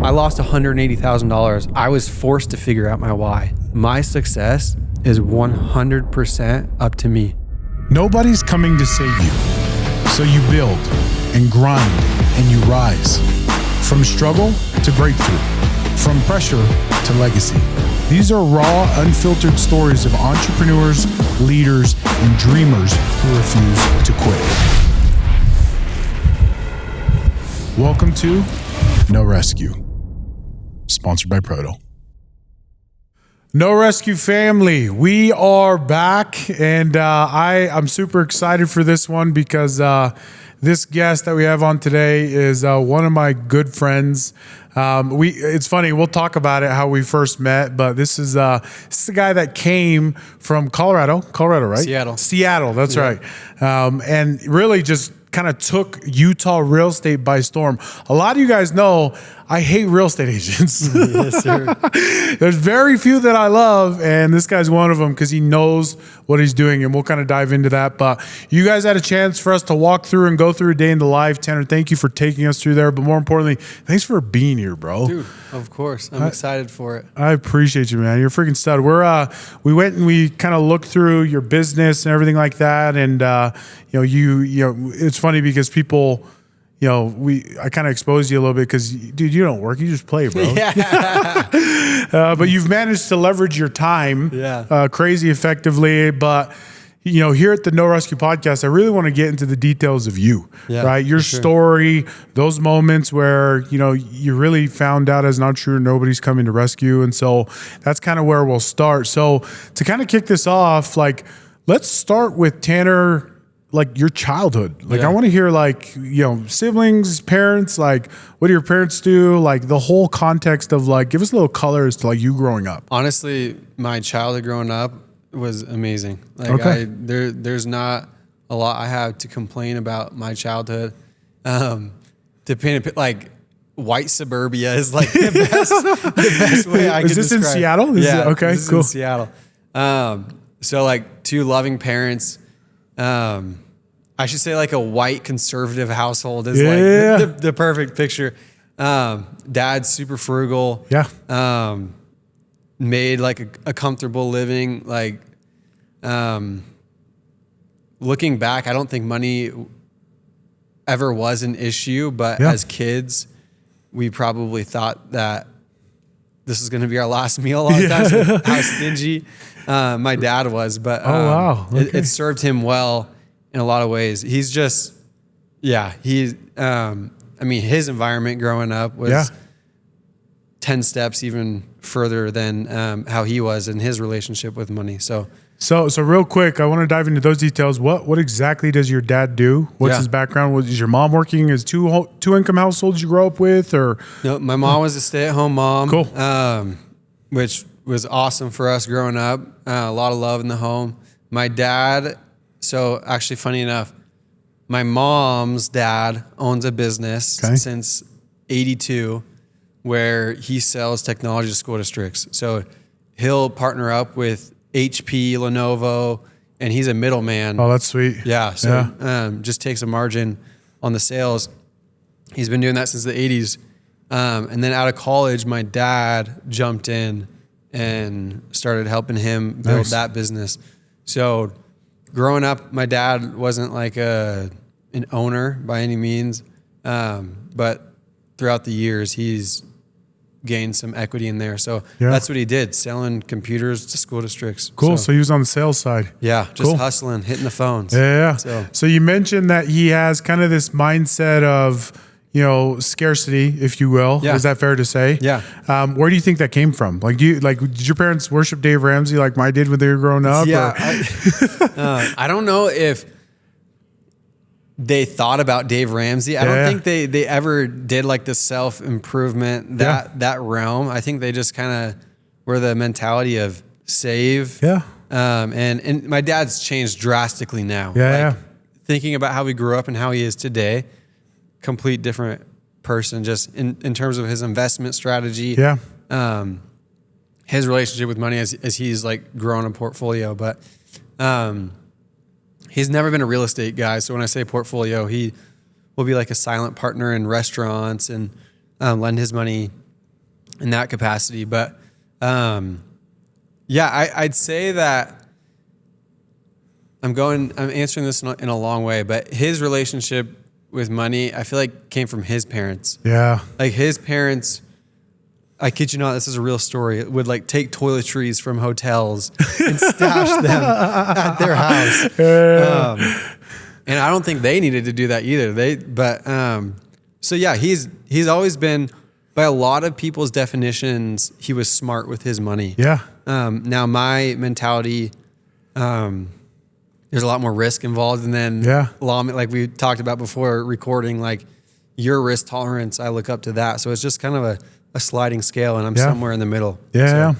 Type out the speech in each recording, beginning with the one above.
I lost $180,000. I was forced to figure out my why. My success is 100% up to me. Nobody's coming to save you. So you build and grind and you rise. From struggle to breakthrough. From pressure to legacy. These are raw, unfiltered stories of entrepreneurs, leaders, and dreamers who refuse to quit. Welcome to No Rescue, sponsored by Proto. No Rescue family, we are back, and I'm super excited for this one because this guest that we have on today is one of my good friends. It's funny, we'll talk about it, how we first met, but this is a guy that came from Colorado, right? Seattle, that's right. And really just kind of took Utah real estate by storm. A lot of you guys know I hate real estate agents. Yes, sir. There's very few that I love, and this guy's one of them because he knows what he's doing, and we'll kind of dive into that. But you guys had a chance for us to walk through and go through a day in the life. Tanner, thank you for taking us through there, but more importantly, thanks for being here, bro. Dude, of course. I'm excited for it. I appreciate you, man. You're a freaking stud. We went and we kind of looked through your business and everything like that, and it's funny because people, I kind of exposed you a little bit because, dude, you don't work, you just play, bro. Yeah. But you've managed to leverage your time crazy effectively. But, here at the No Rescue podcast, I really want to get into the details of you, right? Your story, those moments where, you really found out as an entrepreneur, nobody's coming to rescue. And so that's kind of where we'll start. So to kind of kick this off, let's start with Tanner, your childhood. I want to hear siblings, parents, what do your parents do? The whole context of give us a little color as to you growing up. Honestly, my childhood growing up was amazing. There's not a lot I have to complain about my childhood. To paint white suburbia is the best way I could describe. Is this in Seattle? Okay, this cool. Is in Seattle. So two loving parents. I should say a white conservative household is the perfect picture. Dad's super frugal. Yeah. Made a comfortable living. Looking back, I don't think money ever was an issue, but as kids, we probably thought that this is going to be our last meal a lot of times. How stingy my dad was, but wow. Okay. It served him well in a lot of ways. He's just, his environment growing up was 10 steps even further than how he was in his relationship with money. So real quick, I want to dive into those details. What exactly does your dad do? What's his background? Was your mom working? Is two income households you grew up with, or? No, my mom was a stay-at-home mom. Cool. Which was awesome for us growing up. A lot of love in the home. My dad, so actually funny enough, my mom's dad owns a business since 82 where he sells technology to school districts. So he'll partner up with HP, Lenovo, and he's a middleman. Oh, that's sweet. Yeah. So just takes a margin on the sales. He's been doing that since the 80s. And then out of college, my dad jumped in and started helping him build that business. So growing up, my dad wasn't an owner by any means. But throughout the years, he's gained some equity in there. So that's what he did, selling computers to school districts. Cool. So he was on the sales side. Yeah. Just hustling, hitting the phones. Yeah. So you mentioned that he has kind of this mindset of, scarcity, if you will. Yeah. Is that fair to say? Yeah. Where do you think that came from? Did your parents worship Dave Ramsey like I did when they were growing up? Yeah. I don't know if they thought about Dave Ramsey. I don't think they ever did the self-improvement, that realm. I think they just kind of were the mentality of save. Yeah. And my dad's changed drastically now. Thinking about how he grew up and how he is today, complete different person just in terms of his investment strategy. Yeah. His relationship with money as he's grown a portfolio. But he's never been a real estate guy. So when I say portfolio, he will be a silent partner in restaurants and lend his money in that capacity. But yeah, I'd say that I'm answering this in a long way, but his relationship with money, I feel like came from his parents. Yeah. Like his parents, I kid you not, this is a real story, would like take toiletries from hotels and stash them at their house. And I don't think they needed to do that either. So yeah, he's always been, by a lot of people's definitions, he was smart with his money. Yeah. Now my mentality, there's a lot more risk involved, and then like we talked about before recording, like your risk tolerance, I look up to that. So it's just kind of a sliding scale, and I'm somewhere in the middle. Yeah.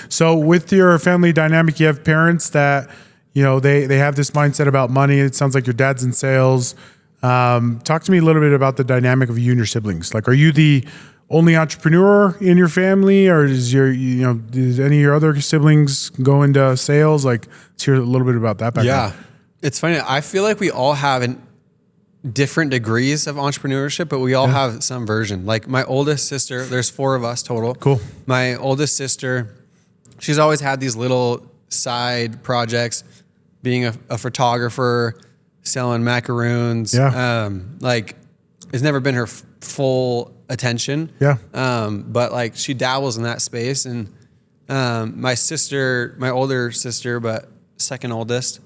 So with your family dynamic, you have parents that, you know, they have this mindset about money. It sounds like your dad's in sales. Talk to me a little bit about the dynamic of you and your siblings. Like, are you the only entrepreneur in your family, or does any of your other siblings go into sales? Like, let's hear a little bit about that background. Yeah. It's funny. I feel like we all have different degrees of entrepreneurship, but we all have some version. Like my oldest sister, there's 4 of us total. Cool. My oldest sister, she's always had these little side projects, being a photographer, selling macaroons. Yeah. Like it's never been her full attention. Yeah. But like she dabbles in that space. And my sister, my older sister, but second oldest,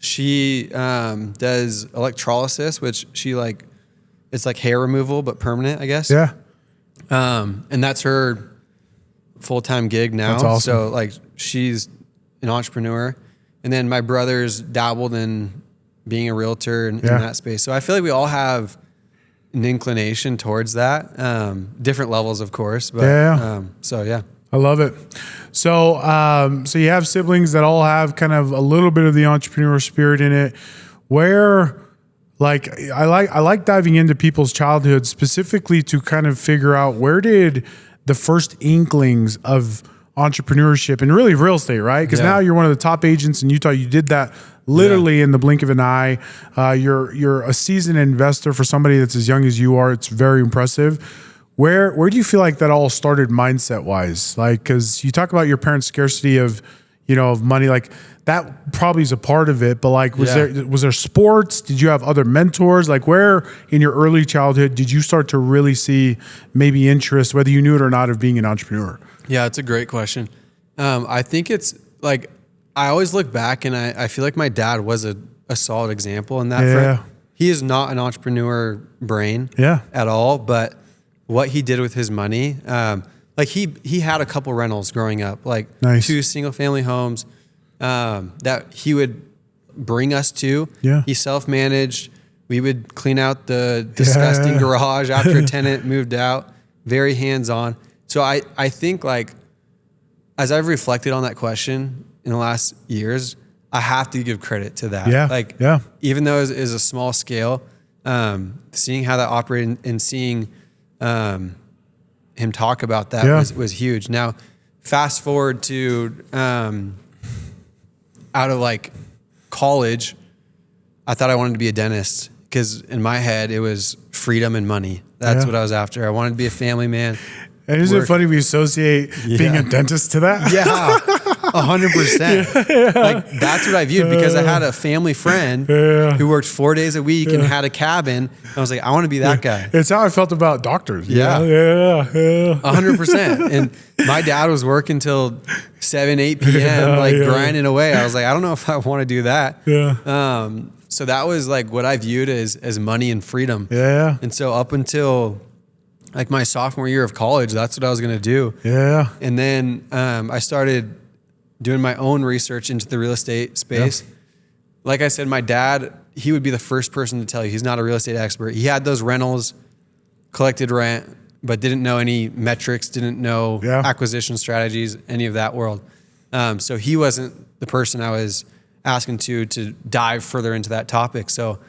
she does electrolysis, which it's like hair removal, but permanent, I guess. Yeah. And that's her full-time gig now. That's awesome. So like she's an entrepreneur. And then my brother's dabbled in being a realtor in that space. So I feel like we all have an inclination towards that. Different levels, of course. But so yeah. I love it. So, so you have siblings that all have kind of a little bit of the entrepreneurial spirit in it. Where, like, I like diving into people's childhood specifically to kind of figure out where did the first inklings of entrepreneurship and really real estate, right? Because now you're one of the top agents in Utah. You did that literally in the blink of an eye. You're a seasoned investor for somebody that's as young as you are. It's very impressive. Where do you feel like that all started mindset wise? Like, cause you talk about your parents' scarcity of money, like that probably is a part of it, but like, was there sports? Did you have other mentors? Like where in your early childhood did you start to really see maybe interest, whether you knew it or not, of being an entrepreneur? Yeah, it's a great question. I think it's like, I always look back and I feel like my dad was a solid example in that front. He is not an entrepreneur brain at all, but what he did with his money, like he had a couple rentals growing up, like 2 single family homes that he would bring us to. Yeah. He self-managed. We would clean out the disgusting garage after a tenant moved out, very hands-on. So I think like, as I've reflected on that question in the last years, I have to give credit to that. Even though it is a small scale, seeing how that operated and seeing him talk about that was huge. Now, fast forward to out of like college, I thought I wanted to be a dentist because in my head it was freedom and money. That's what I was after. I wanted to be a family man. And isn't it funny we associate being a dentist to that? Yeah, 100%. Like that's what I viewed because I had a family friend who worked 4 days a week and had a cabin. I was like, I want to be that guy. It's how I felt about doctors. 100%. And my dad was working till 7, 8 p.m. grinding away. I was like, I don't know if I want to do that. So that was like what I viewed as money and freedom. And so up until like my sophomore year of college, that's what I was going to do. And then I started doing my own research into the real estate space. Like I said, my dad, he would be the first person to tell you he's not a real estate expert. He had those rentals, collected rent, but didn't know any metrics, didn't know acquisition strategies, any of that world. So he wasn't the person I was asking to dive further into that topic. So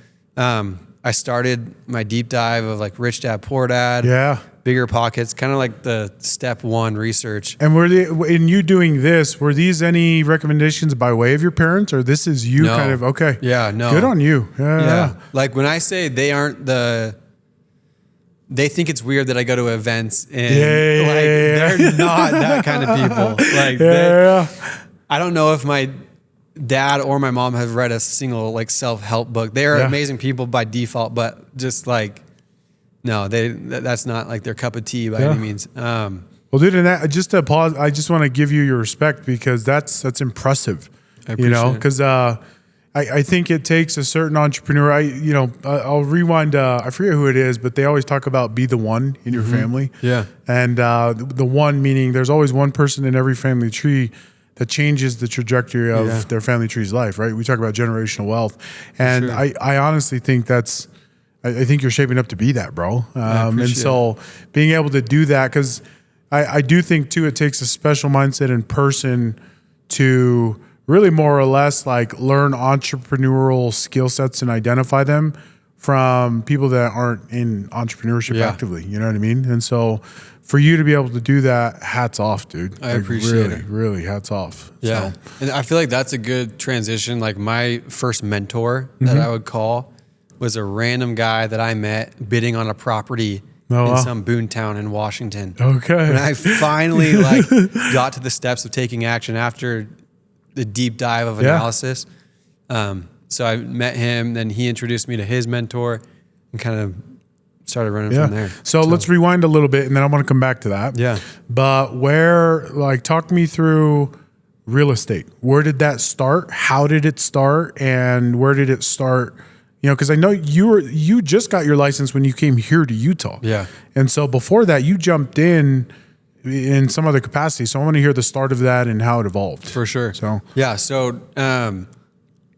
I started my deep dive of like Rich Dad, Poor Dad, BiggerPockets, kind of like the step 1 research. And in you doing this, were these any recommendations by way of your parents, or this is you kind of, Yeah, no. Good on you. Like when I say they aren't the they think it's weird that I go to events and they're not that kind of people. Like I don't know if my dad or my mom have read a single like self-help book. They are amazing people by default, but just like, no, that's not like their cup of tea by any means. Well, dude, and that, just to pause, I just want to give you your respect because that's impressive, because I think it takes a certain entrepreneur. I'll rewind. I forget who it is, but they always talk about be the one in your family. Yeah. And the one meaning there's always one person in every family tree that changes the trajectory of their family tree's life, right? We talk about generational wealth. And I honestly think I think you're shaping up to be that, bro. And so being able to do that, because I do think too, it takes a special mindset in person to really more or less like learn entrepreneurial skill sets and identify them from people that aren't in entrepreneurship actively. You know what I mean? And so for you to be able to do that, hats off, dude. I appreciate it. Really, hats off. Yeah. So. And I feel like that's a good transition. Like my first mentor that I would call was a random guy that I met bidding on a property in some boon town in Washington. Okay. And I finally like got to the steps of taking action after the deep dive of analysis. So I met him, then he introduced me to his mentor and kind of started running from there. So let's rewind a little bit and then I want to come back to that. Yeah. But talk me through real estate. Where did that start? How did it start? And where did it start? Because I know you just got your license when you came here to Utah. Yeah. And so before that, you jumped in some other capacity. So I want to hear the start of that and how it evolved. For sure. So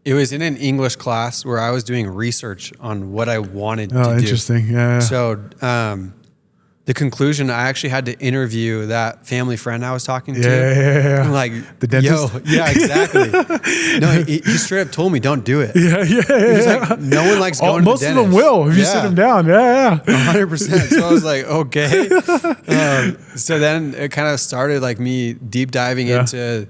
it was in an English class where I was doing research on what I wanted to do. Oh, interesting. Yeah. So the conclusion, I actually had to interview that family friend I was talking to. Yeah. I'm like, the dentist? Yeah, exactly. No, he straight up told me, don't do it. Yeah. He's like, no one likes going to the dentist. Most of them will if you sit them down. Yeah. 100%. So I was like, okay. So then it kind of started like me deep diving into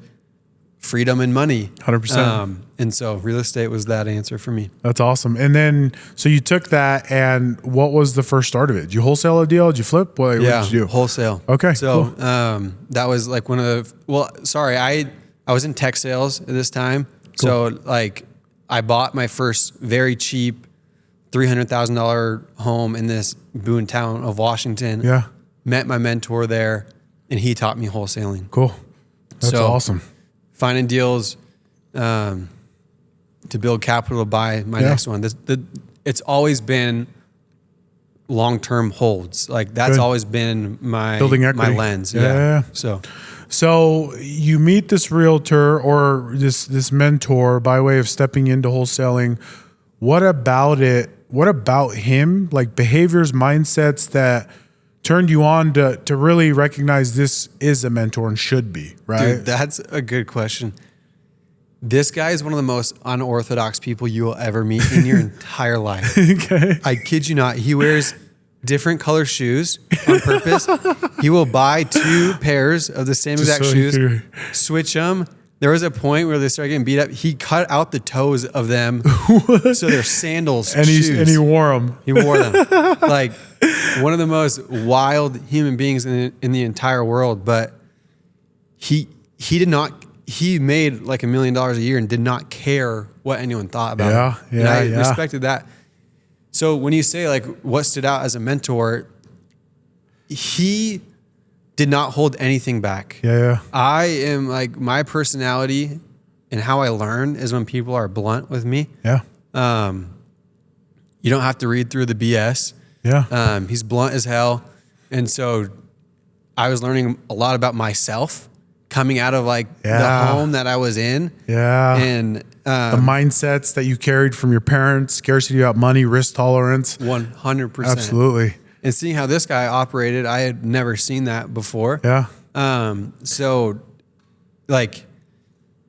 freedom and money. 100%. And so real estate was that answer for me. That's awesome. And then, so you took that and what was the first start of it? Did you wholesale a deal? Did you flip? What did you do? Wholesale. Okay. So that was like I was in tech sales at this time. Cool. So like I bought my first very cheap $300,000 home in this boon town of Washington. Yeah. Met my mentor there and he taught me wholesaling. Cool. That's awesome. Finding deals, to build capital to buy my next one. It's always been long-term holds. Like that's always been my building equity. My lens. Yeah. So you meet this realtor or this mentor by way of stepping into wholesaling. What about it? What about him? Like behaviors, mindsets that turned you on to really recognize this is a mentor and should be, right? Dude, that's a good question. This guy is one of the most unorthodox people you will ever meet in your entire life. Okay. I kid you not. He wears different color shoes on purpose. He will buy 2 pairs of the same exact shoes, switch them. There was a point where they started getting beat up. He cut out the toes of them so they're sandals. And he wore them. He wore them. Like one of the most wild human beings in the entire world. But he did not. He made like $1 million a year and did not care what anyone thought about him. And I respected that. So when you say like what stood out as a mentor, he did not hold anything back. Yeah. I am like, my personality and how I learn is when people are blunt with me. Yeah. You don't have to read through the BS. Yeah. He's blunt as hell. And so I was learning a lot about myself coming out of like the home that I was in. Yeah. And the mindsets that you carried from your parents, scarcity about money, risk tolerance. 100%. Absolutely. And seeing how this guy operated, I had never seen that before. Yeah. So like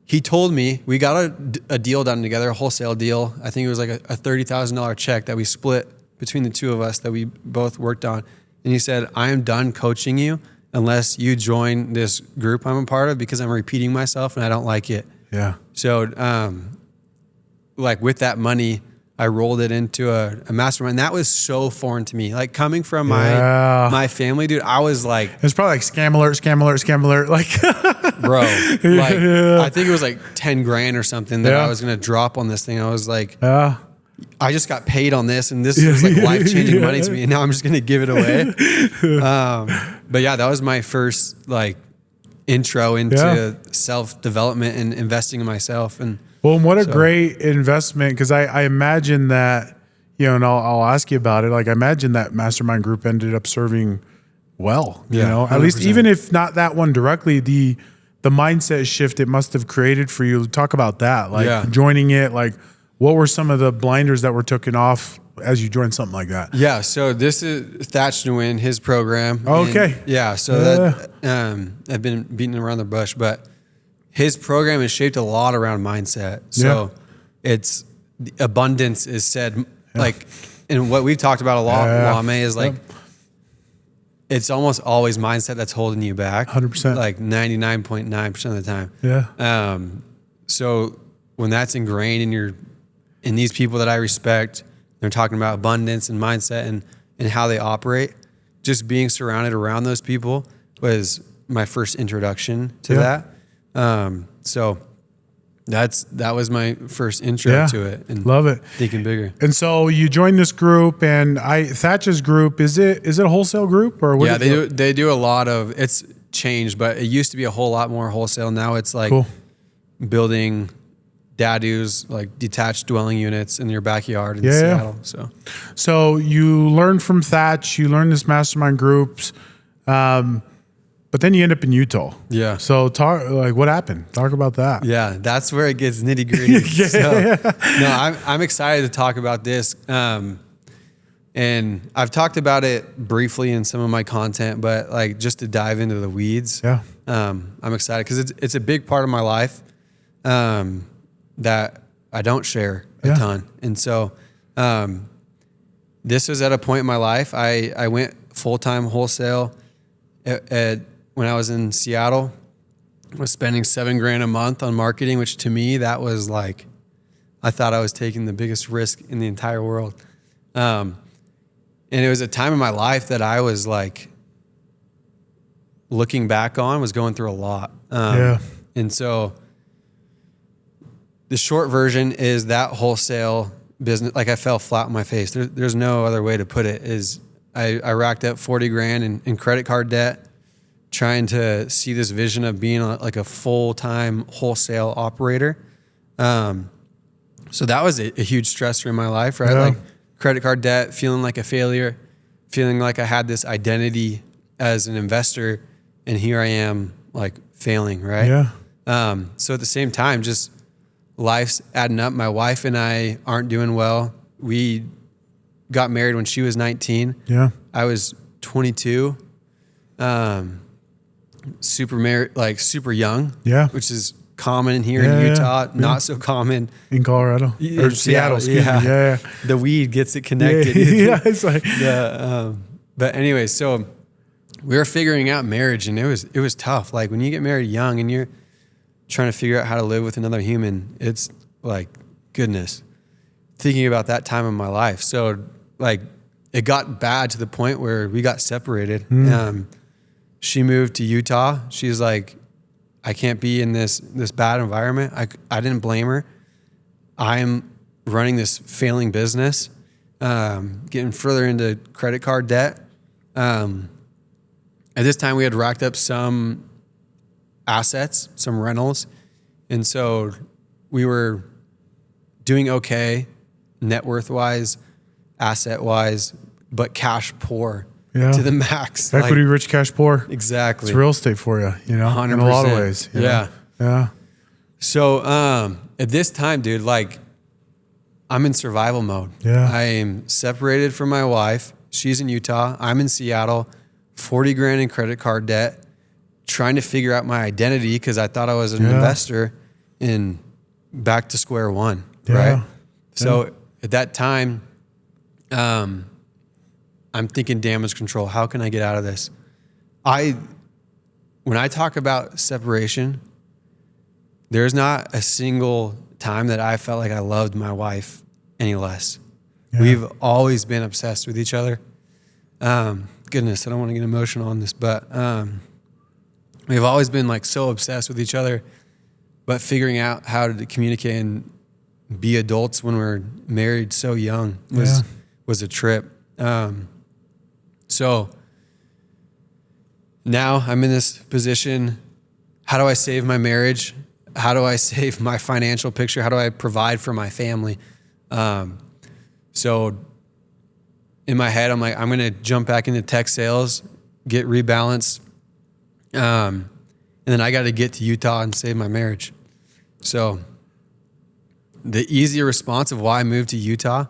he told me, we got a deal done together, a wholesale deal. I think it was like a $30,000 check that we split between the two of us that we both worked on. And he said, I am done coaching you unless you join this group I'm a part of because I'm repeating myself and I don't like it. Yeah. So like with that money, I rolled it into a mastermind. That was so foreign to me. Like coming from my family, dude, I was like, it's probably like scam alert. Like, bro, like I think it was like 10 grand or something that I was going to drop on this thing. I was like, I just got paid on this, and this was like life-changing money to me, and now I'm just going to give it away. But yeah, that was my first like intro into self-development and investing in myself. And what a great investment. Because I imagine that, you know, and I'll ask you about it. Like I imagine that mastermind group ended up serving well, you know, 100%. At least even if not that one directly, the mindset shift it must have created for you. Talk about that, like joining it, like what were some of the blinders that were taken off as you joined something like that? Yeah. So this is Thatch Nguyen, his program. Okay. And that, I've been beating around the bush, but his program is shaped a lot around mindset. So it's abundance is said like, and what we've talked about a lot, Wame, is like, it's almost always mindset that's holding you back. 100%. Like 99.9% of the time. Yeah. So when that's ingrained in these people that I respect, they're talking about abundance and mindset and how they operate. Just being surrounded around those people was my first introduction to that. So that was my first intro to it. And love it. Thinking bigger. And so you joined this group, and Thatch's group, is it a wholesale group or what? Yeah, they do a lot of, it's changed, but it used to be a whole lot more wholesale. Now it's like building dadoos, like detached dwelling units in your backyard in Seattle. So you learned from Thatch, you learned this mastermind groups, but then you end up in Utah. Yeah. So what happened? Talk about that. Yeah, that's where it gets nitty gritty. No, I'm excited to talk about this. And I've talked about it briefly in some of my content, but like just to dive into the weeds. Yeah. I'm excited because it's a big part of my life. That I don't share a ton. And so this was at a point in my life. I went full-time wholesale when I was in Seattle. I was spending $7,000 a month on marketing, which to me, that was like, I thought I was taking the biggest risk in the entire world. And it was a time in my life that I was like, looking back on, was going through a lot. And so the short version is that wholesale business, like I fell flat on my face. There's no other way to put it, is I racked up $40,000 in credit card debt, trying to see this vision of being like a full-time wholesale operator. So that was a huge stressor in my life, right? Like credit card debt, feeling like a failure, feeling like I had this identity as an investor, and here I am like failing, right? So at the same time, just life's adding up. My wife and I aren't doing well. We got married when she was 19. I was 22. Super young. Which is common here in Utah, not so common in Colorado or Seattle. The weed gets it connected. It's like but anyway, so we were figuring out marriage, and it was tough. Like when you get married young and you're trying to figure out how to live with another human, it's like, goodness, thinking about that time in my life. So like it got bad to the point where we got separated. She moved to Utah. She's like, I can't be in this bad environment. I didn't blame her. I'm running this failing business, getting further into credit card debt. At this time we had racked up some assets, some rentals. And so we were doing okay, net worth wise, asset wise, but cash poor to the max. Equity rich, cash poor. Exactly. It's real estate for you, 100%. In a lot of ways. Yeah. So at this time, dude, like I'm in survival mode. I am separated from my wife. She's in Utah. I'm in Seattle, $40,000 in credit card debt, trying to figure out my identity because I thought I was an investor, and back to square one, right? So at that time, I'm thinking damage control. How can I get out of this? When I talk about separation, there's not a single time that I felt like I loved my wife any less. Yeah. We've always been obsessed with each other. Goodness, I don't want to get emotional on this, but we've always been like so obsessed with each other, but figuring out how to communicate and be adults when we're married so young was a trip. So now I'm in this position. How do I save my marriage? How do I save my financial picture? How do I provide for my family? So in my head, I'm like, I'm going to jump back into tech sales, get rebalanced. And then I got to get to Utah and save my marriage. So the easier response of why I moved to Utah,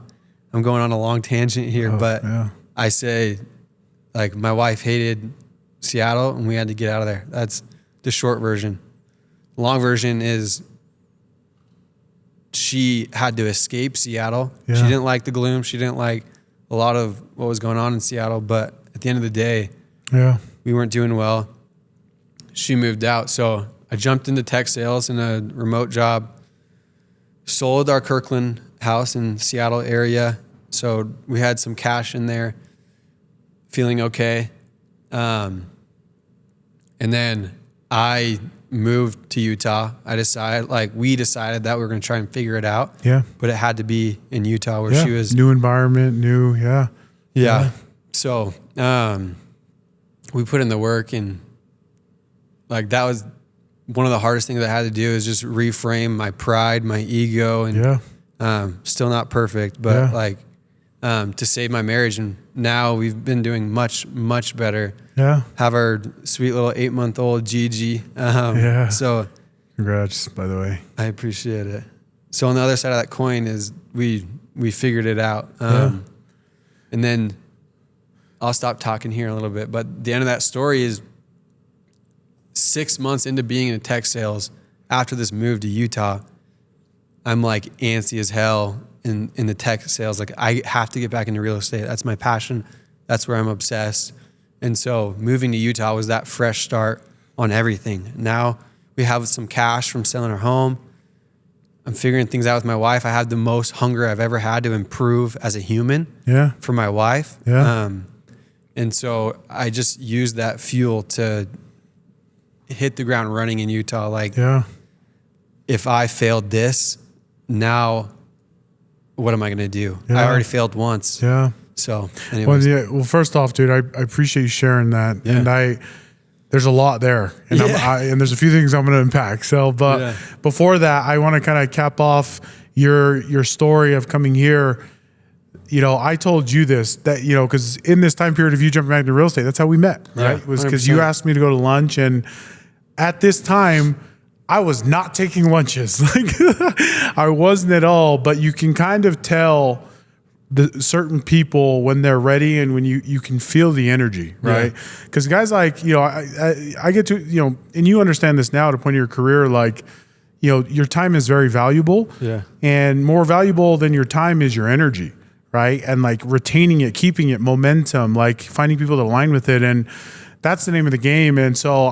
I'm going on a long tangent here, but I say, like, my wife hated Seattle and we had to get out of there. That's the short version. Long version is she had to escape Seattle. She didn't like the gloom. She didn't like a lot of what was going on in Seattle. But at the end of the day, we weren't doing well. She moved out. So I jumped into tech sales in a remote job, sold our Kirkland house in Seattle area. So we had some cash in there, feeling okay. And then I moved to Utah. We decided that we were going to try and figure it out. Yeah. But it had to be in Utah where she was. New environment, Yeah. So we put in the work, and like that was one of the hardest things I had to do is just reframe my pride, my ego, and still not perfect, but to save my marriage. And now we've been doing much, much better. Yeah. Have our sweet little 8-month-old Gigi. So congrats, by the way. I appreciate it. So on the other side of that coin is we figured it out. And then I'll stop talking here a little bit, but the end of that story is 6 months into being in tech sales after this move to Utah, I'm like antsy as hell in the tech sales. Like, I have to get back into real estate. That's my passion. That's where I'm obsessed. And so moving to Utah was that fresh start on everything. Now we have some cash from selling our home. I'm figuring things out with my wife. I have the most hunger I've ever had to improve as a human for my wife. And so I just used that fuel to hit the ground running in Utah. Like, if I failed this, now what am I going to do? I already failed once. So anyways. Well, first off, dude, I appreciate you sharing that. And there's a lot there, and and there's a few things I'm going to unpack. So, but before that, I want to kind of cap off your story of coming here. You know, I told you this, that, you know, because in this time period of you jumping back into real estate, that's how we met, right? It was because you asked me to go to lunch, and at this time, I was not taking lunches. Like, I wasn't at all, but you can kind of tell the certain people when they're ready, and when you can feel the energy, right? Because guys, like, you know, I get to, you know, and you understand this now at a point in your career, like, you know, your time is very valuable, and more valuable than your time is your energy, right? And like retaining it, keeping it, momentum, like finding people that align with it, and that's the name of the game. And so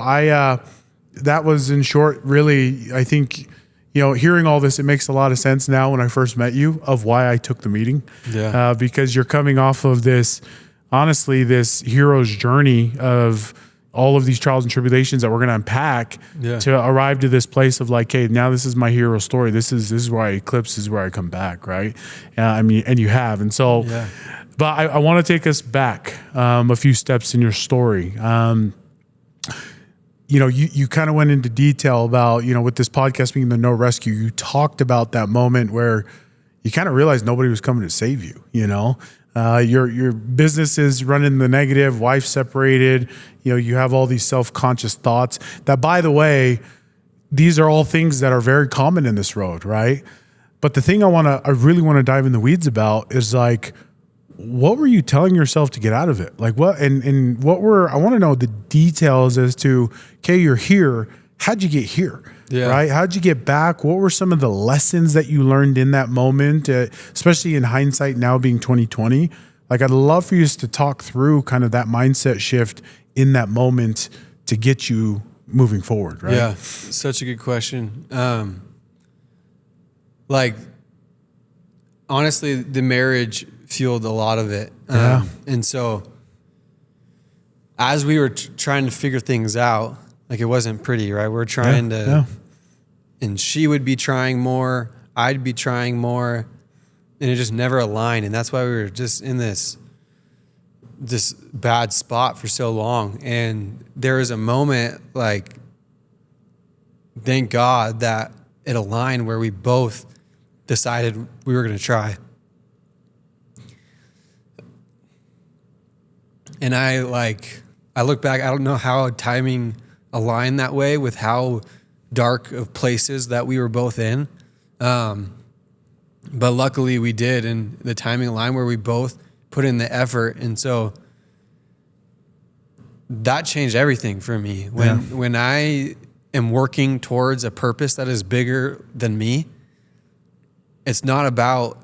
that was, in short, really, I think, you know, hearing all this, it makes a lot of sense now when I first met you of why I took the meeting. Because you're coming off of this, honestly, this hero's journey of all of these trials and tribulations that we're going to unpack to arrive to this place of like, hey, now this is my hero story. This is where I eclipse, this is where I come back, right? I mean, and you have. And so, but I want to take us back a few steps in your story. You know, you kind of went into detail about, you know, with this podcast being the No Rescue, you talked about that moment where you kind of realized nobody was coming to save you, you know? Your business is running the negative, wife separated, you know, you have all these self-conscious thoughts that, by the way, these are all things that are very common in this road, right? But the thing I really want to dive in the weeds about is like, what were you telling yourself to get out of it? Like what, and what I want to know the details as to, okay, you're here. How'd you get here? Right? How'd you get back? What were some of the lessons that you learned in that moment, especially in hindsight now being 2020? Like, I'd love for you to talk through kind of that mindset shift in that moment to get you moving forward, right? Yeah, such a good question. Like, honestly, the marriage fueled a lot of it. And so as we were trying to figure things out, like it wasn't pretty, right? We're trying and she would be trying more, I'd be trying more, and it just never aligned. And that's why we were just in this bad spot for so long. And there was a moment, like, thank God that it aligned where we both decided we were going to try. And I look back, I don't know how timing aligned that way with how dark of places that we were both in. But luckily we did. And the timing aligned where we both put in the effort. And so that changed everything for me. When I am working towards a purpose that is bigger than me, it's not about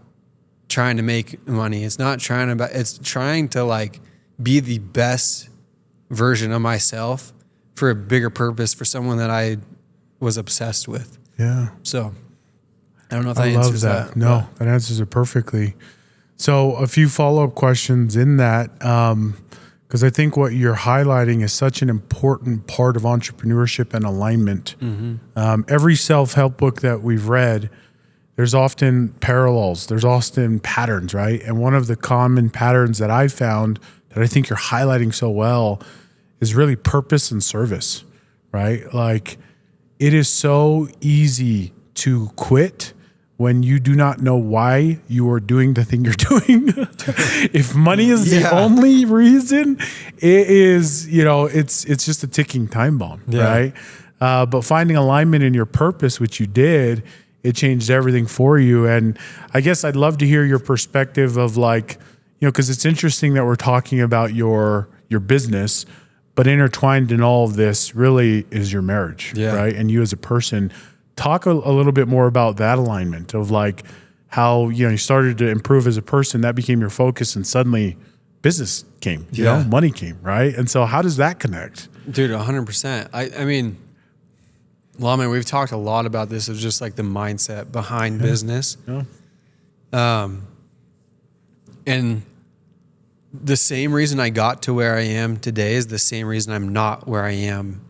trying to make money. It's trying to like be the best version of myself for a bigger purpose, for someone that I was obsessed with. Yeah. So I don't know if that answers that. No, that answers it perfectly. So a few follow-up questions in that, because I think what you're highlighting is such an important part of entrepreneurship and alignment. Mm-hmm. Every self-help book that we've read, there's often parallels, there's often patterns, right? And one of the common patterns that I found that I think you're highlighting so well is really purpose and service, right? Like, it is so easy to quit when you do not know why you are doing the thing you're doing. If money is the only reason, it is, it's just a ticking time bomb, right? But finding alignment in your purpose, which you did, it changed everything for you. And I guess I'd love to hear your perspective of like, because it's interesting that we're talking about your business, but intertwined in all of this really is your marriage, right? And you as a person. Talk a little bit more about that alignment of like how, you started to improve as a person, that became your focus, and suddenly business came, money came, right? And so how does that connect? Dude, 100%. I mean, we've talked a lot about this of just like the mindset behind business. Yeah. And the same reason I got to where I am today is the same reason I'm not where I am,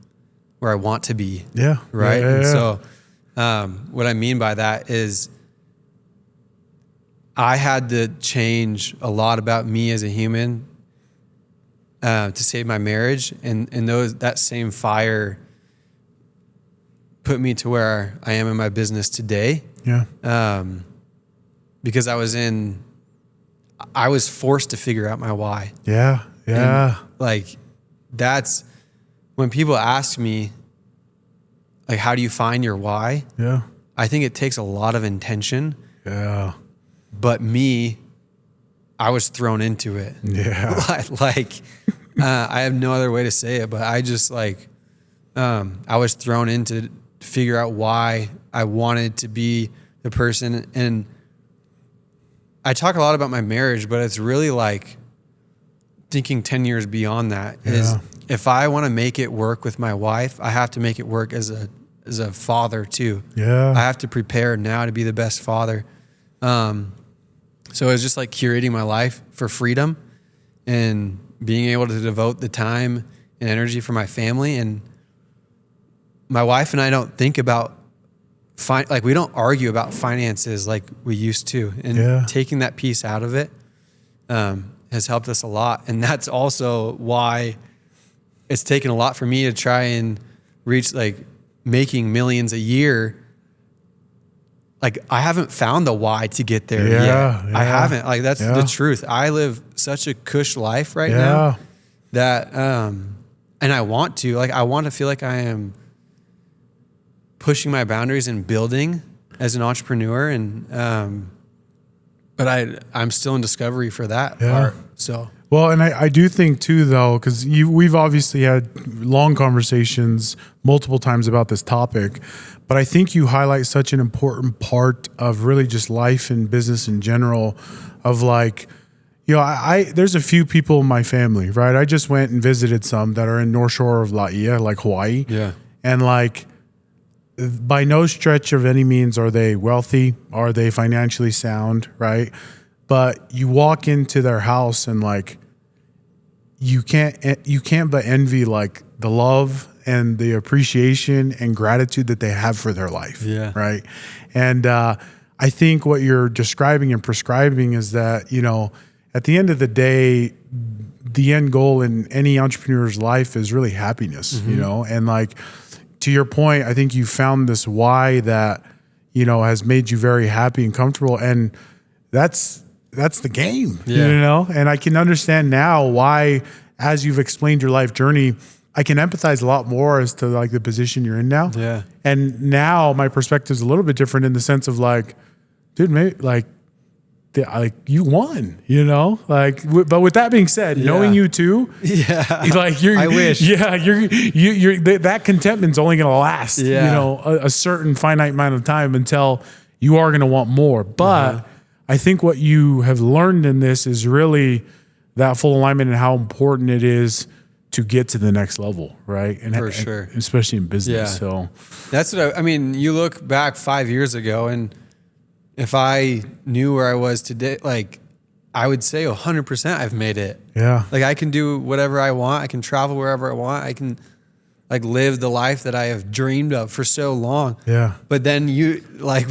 where I want to be. Yeah. Right. And so what I mean by that is I had to change a lot about me as a human to save my marriage, and that same fire put me to where I am in my business today. Yeah. Because I was forced to figure out my why. Yeah. Yeah. And like, that's when people ask me, like, how do you find your why? Yeah. I think it takes a lot of intention. Yeah. But I was thrown into it. Yeah. I have no other way to say it, but I just I was thrown into to figure out why I wanted to be the person. And I talk a lot about my marriage, but it's really like thinking 10 years beyond that is if I want to make it work with my wife, I have to make it work as a father too. Yeah. I have to prepare now to be the best father. So it's just like curating my life for freedom and being able to devote the time and energy for my family. And my wife and I don't think about we don't argue about finances like we used to, and taking that piece out of it has helped us a lot. And that's also why it's taken a lot for me to try and reach making millions a year. Like, I haven't found the why to get there yet. Yeah. I haven't. That's the truth. I live such a cush life right now that, and I want to, I want to feel like I am pushing my boundaries and building as an entrepreneur. And, but I'm still in discovery for that part. So. Well, and I do think too, though, because we've obviously had long conversations multiple times about this topic, but I think you highlight such an important part of really just life and business in general of there's a few people in my family, right? I just went and visited some that are in North Shore of Laie, like Hawaii. Yeah. And by no stretch of any means are they wealthy, are they financially sound, right? But you walk into their house and like you can't but envy like the love and the appreciation and gratitude that they have for their life. Yeah. Right. And I think what you're describing and prescribing is that, you know, at the end of the day, the end goal in any entrepreneur's life is really happiness, you know, and like to your point, I think you found this why that, you know, has made you very happy and comfortable. And that's the game, you know, and I can understand now why, as you've explained your life journey, I can empathize a lot more as to like the position you're in now. Yeah. And now my perspective is a little bit different in the sense of like, dude, maybe like you won, you know, like, but with that being said, knowing you too, like I wish, you're that contentment's only going to last, you know, a certain finite amount of time until you are going to want more. But I think what you have learned in this is really that full alignment and how important it is to get to the next level, right? And for sure, especially in business. So that's what I mean. You look back 5 years ago, and if I knew where I was today, like I would say 100% I've made it. Yeah. Like I can do whatever I want. I can travel wherever I want. I can like live the life that I have dreamed of for so long. Yeah. But then you like,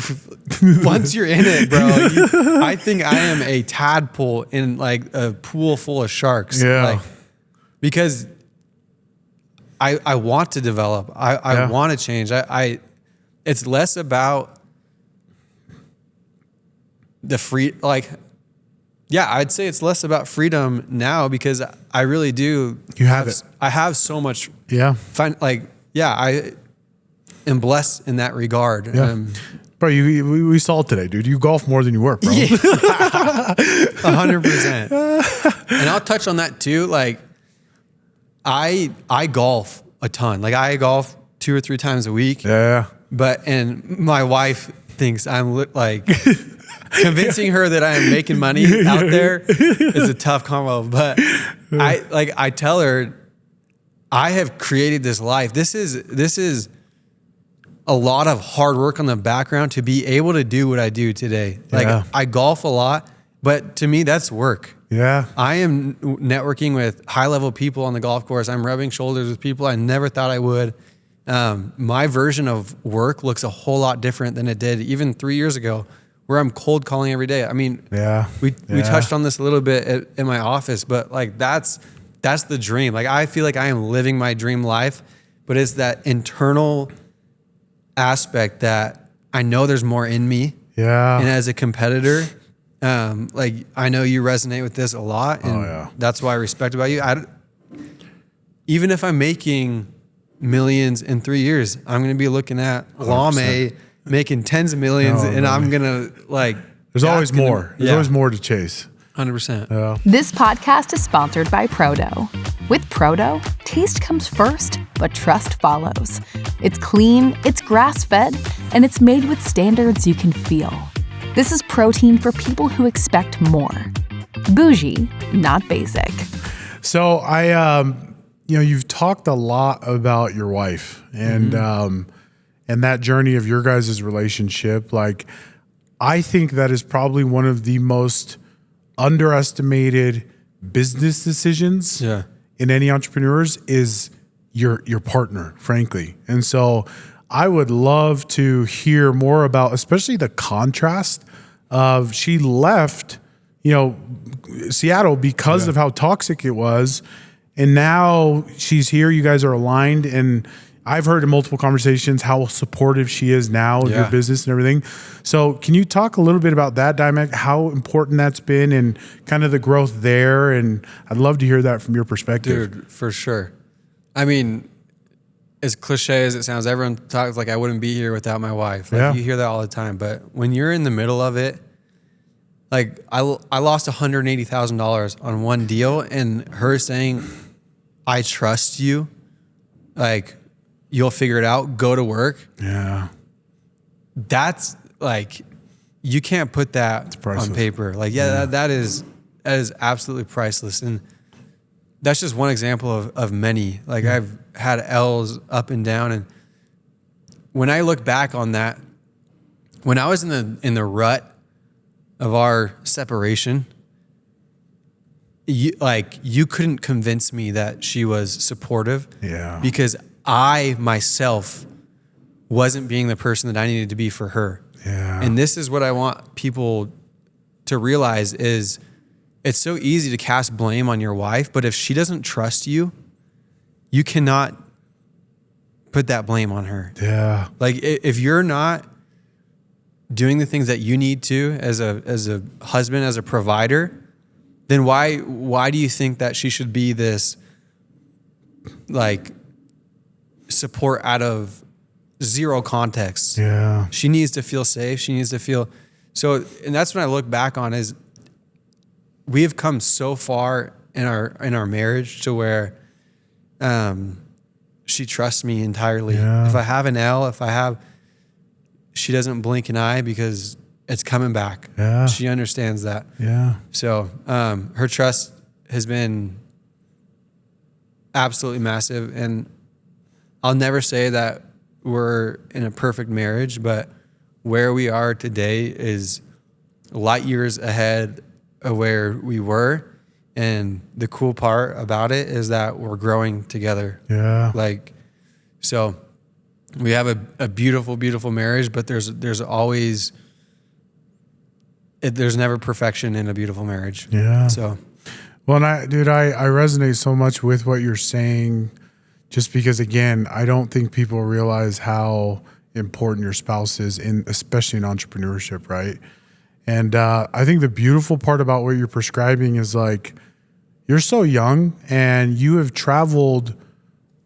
once you're in it, bro, I think I am a tadpole in like a pool full of sharks. Yeah. Like, because I want to develop. I want to change. It's less about the free, like, I'd say it's less about freedom now because I really do. You have it. I have so much. Yeah. I am blessed in that regard. Yeah. Bro, we saw it today, dude. You golf more than you work, bro. 100%. And I'll touch on that too. Like, I golf a ton. Like, I golf 2 or 3 times a week. Yeah. And my wife thinks I'm like convincing her that I am making money out there is a tough combo. But I tell her, I have created this life. This is a lot of hard work on the background to be able to do what I do today. Like I golf a lot, but to me that's work. Yeah. I am networking with high level people on the golf course. I'm rubbing shoulders with people I never thought I would. My version of work looks a whole lot different than it did even 3 years ago, where I'm cold calling every day. I mean, we touched on this a little bit in my office, but like that's the dream. Like I feel like I am living my dream life, but it's that internal aspect that I know there's more in me. Yeah. And as a competitor, like I know you resonate with this a lot, and that's why I respect about you. Even if I'm making millions in 3 years, I'm going to be looking at Lame making tens of millions, and I'm going to like. There's always more. There's always more to chase. 100%. Yeah. This podcast is sponsored by Prodo. With Prodo, taste comes first, but trust follows. It's clean, it's grass-fed, and it's made with standards you can feel. This is protein for people who expect more. Bougie, not basic. So you've talked a lot about your wife and that journey of your guys' relationship. Like, I think that is probably one of the most underestimated business decisions in any entrepreneurs is your partner, frankly. And so I would love to hear more about, especially the contrast of she left, Seattle because of how toxic it was. And now she's here. You guys are aligned. And I've heard in multiple conversations how supportive she is now of your business and everything. So can you talk a little bit about that dynamic, how important that's been and kind of the growth there? And I'd love to hear that from your perspective. Dude, for sure. I mean, as cliche as it sounds, everyone talks like I wouldn't be here without my wife. Like you hear that all the time. But when you're in the middle of it, like I lost $180,000 on one deal, and her saying, I trust you, like you'll figure it out, go to work. Yeah. That's like, you can't put that on paper. Like, that is absolutely priceless. And that's just one example of many. Like I've had L's up and down, and when I look back on that, when I was in the rut of our separation, you couldn't convince me that she was supportive. Yeah. Because I myself wasn't being the person that I needed to be for her. Yeah. And this is what I want people to realize is it's so easy to cast blame on your wife, but if she doesn't trust you, you cannot put that blame on her. Yeah. Like if you're not doing the things that you need to as a husband, as a provider, then why do you think that she should be this like support out of zero context? Yeah. She needs to feel safe. She needs to feel so, and that's when I look back on is we have come so far in our marriage to where she trusts me entirely. Yeah. If I have an L, she doesn't blink an eye because it's coming back. Yeah. She understands that. Yeah. So her trust has been absolutely massive. And I'll never say that we're in a perfect marriage, but where we are today is light years ahead of where we were. And the cool part about it is that we're growing together. Yeah. Like, so we have a beautiful, beautiful marriage, but there's always, there's never perfection in a beautiful marriage. Yeah. So, well, and I resonate so much with what you're saying, just because, again, I don't think people realize how important your spouse is especially in entrepreneurship. Right. And I think the beautiful part about what you're prescribing is like, you're so young and you have traveled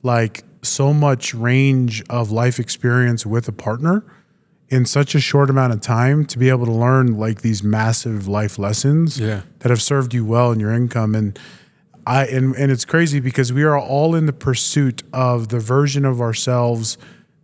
like so much range of life experience with a partner in such a short amount of time to be able to learn like these massive life lessons that have served you well in your income. And it's crazy because we are all in the pursuit of the version of ourselves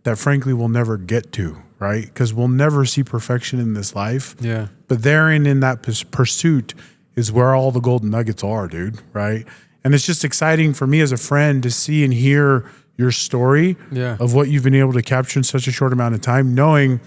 that frankly we'll never get to, right? Because we'll never see perfection in this life. yeah. But therein in that pursuit is where all the golden nuggets are, dude, right? And it's just exciting for me as a friend to see and hear your story of what you've been able to capture in such a short amount of time, knowing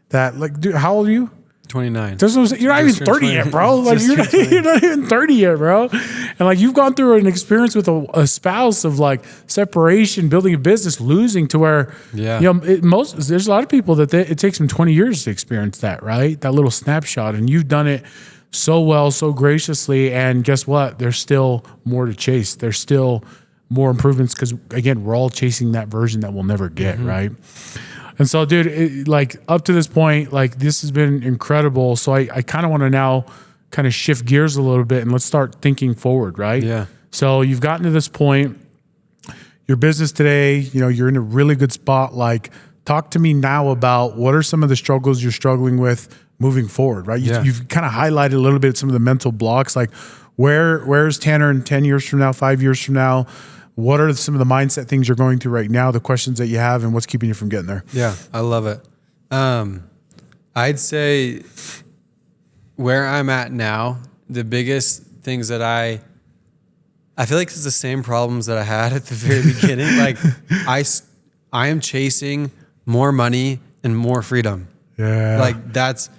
that, like, dude, how old are you? 29. You're not even 30 yet, bro. Like you're not even 30 yet, bro. And like you've gone through an experience with a spouse of like separation, building a business, losing to where, there's a lot of people that it takes them 20 years to experience that, right? That little snapshot. And you've done it so well, so graciously. And guess what? There's still more to chase. There's still more improvements because, again, we're all chasing that version that we'll never get, right? And so, dude, like up to this point, like this has been incredible. So I kind of want to now kind of shift gears a little bit and let's start thinking forward, right? Yeah. So you've gotten to this point, your business today, you're in a really good spot. Like talk to me now about what are some of the struggles you're struggling with moving forward, right? You've kind of highlighted a little bit some of the mental blocks, like where's Tanner in 10 years from now, 5 years from now? What are some of the mindset things you're going through right now, the questions that you have, and what's keeping you from getting there? Yeah, I love it. I'd say where I'm at now, the biggest things that I feel like it's the same problems that I had at the very beginning. Like I am chasing more money and more freedom. Yeah. Like that's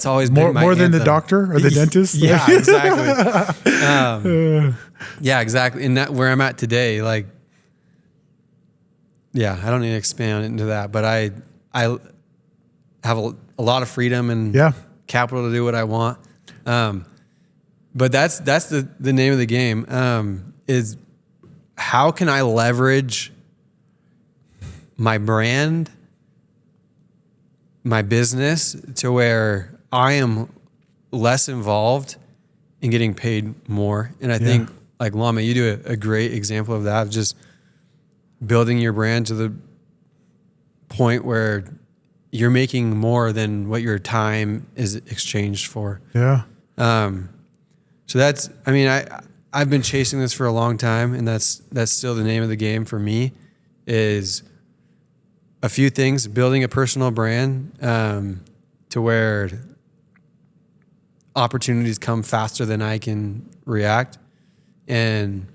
always been my more than anthem. the doctor or the dentist. Yeah, exactly. Yeah, exactly. And that where I'm at today, like, yeah, I don't need to expand into that, but I have a lot of freedom and capital to do what I want. But that's the name of the game, is how can I leverage my brand, my business to where I am less involved in getting paid more. And I think like Lama, you do a great example of that, of just building your brand to the point where you're making more than what your time is exchanged for. Yeah. So that's, I mean, I've been chasing this for a long time, and that's still the name of the game for me, is a few things: building a personal brand, to where opportunities come faster than I can react. And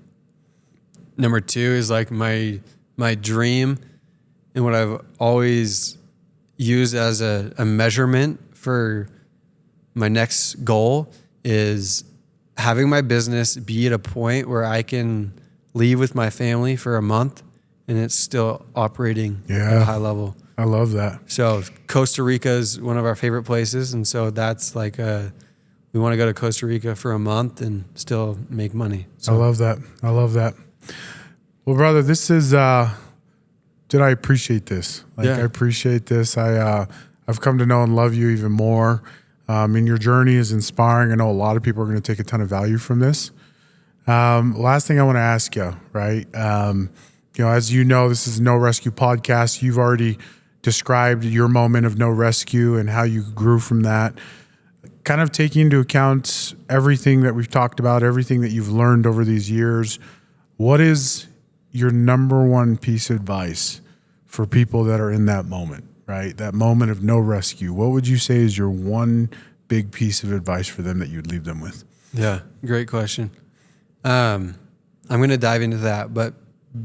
number two is like my dream and what I've always used as a measurement for my next goal is having my business be at a point where I can leave with my family for a month and it's still operating at a high level. I love that. So Costa Rica is one of our favorite places. And so that's like we want to go to Costa Rica for a month and still make money. So I love that. Well, brother, this is, I appreciate this. I appreciate this. I've come to know and love you even more. And your journey is inspiring. I know a lot of people are going to take a ton of value from this. Last thing I want to ask you, right? As you know, this is No Rescue Podcast. You've already described your moment of no rescue and how you grew from that. Kind of taking into account everything that we've talked about, everything that you've learned over these years, what is your number one piece of advice for people that are in that moment, right? That moment of no rescue. What would you say is your one big piece of advice for them that you'd leave them with? Yeah, great question. I'm going to dive into that, but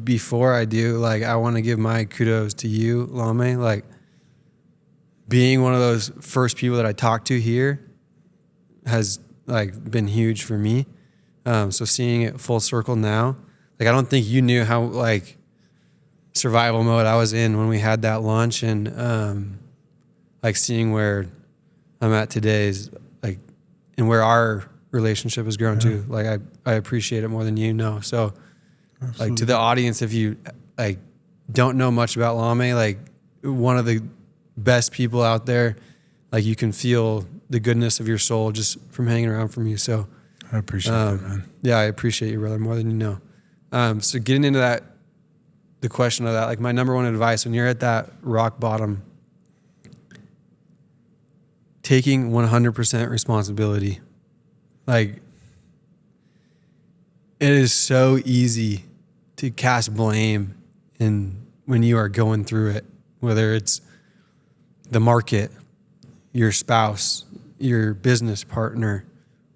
before I do, I want to give my kudos to you, Lame. Being one of those first people that I talked to here has been huge for me. So seeing it full circle now, I don't think you knew how survival mode I was in when we had that lunch, and seeing where I'm at today is and where our relationship has grown too. I appreciate it more than you know. So to the audience, if you don't know much about Lame, one of the best people out there, you can feel the goodness of your soul just from hanging around from you. So I appreciate that, man. Yeah, I appreciate you, brother, more than you know. So getting into that, the question of that, my number one advice when you're at that rock bottom, taking 100% responsibility. It is so easy to cast blame when you are going through it, whether it's the market, your spouse, your business partner,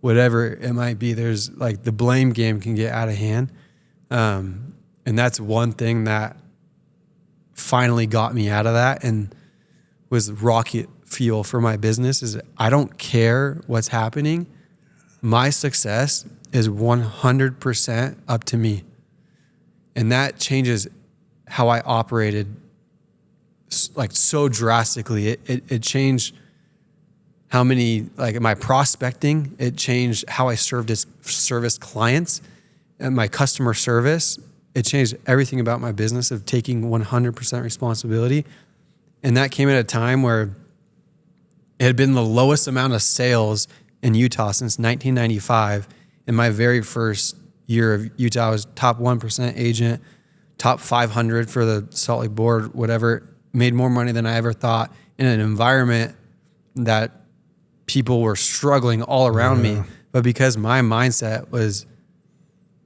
whatever it might be. There's the blame game can get out of hand. And that's one thing that finally got me out of that and was rocket fuel for my business is I don't care what's happening. My success is 100% up to me. And that changes how I operated so drastically. It changed how many, my prospecting, it changed how I serviced clients and my customer service. It changed everything about my business of taking 100% responsibility. And that came at a time where it had been the lowest amount of sales in Utah since 1995. In my very first year of Utah, I was top 1% agent, top 500 for the Salt Lake Board, whatever. Made more money than I ever thought in an environment that people were struggling all around me. But because my mindset was,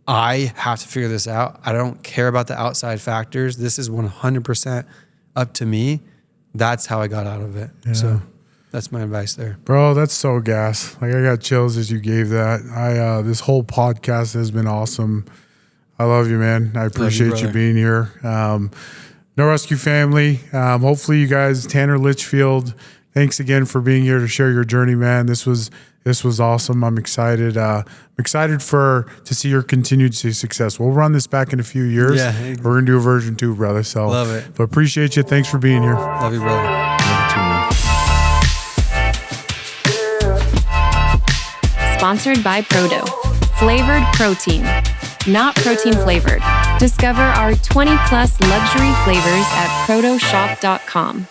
I have to figure this out. I don't care about the outside factors. This is 100% up to me. That's how I got out of it. Yeah. So that's my advice there. Bro, that's so gas. I got chills as you gave that. This whole podcast has been awesome. I love you, man. I appreciate you being here. No Rescue family. Hopefully you guys, Tanner Litchfield, thanks again for being here to share your journey, man. This was awesome. I'm excited. To see your continued success. We'll run this back in a few years. Yeah. We're going to do a version 2, brother. So love it. But appreciate you. Thanks for being here. Love you, brother. Love you too, man. Sponsored by Prodo. Flavored protein. Not protein flavored. Discover our 20+ luxury flavors at prodoshop.com.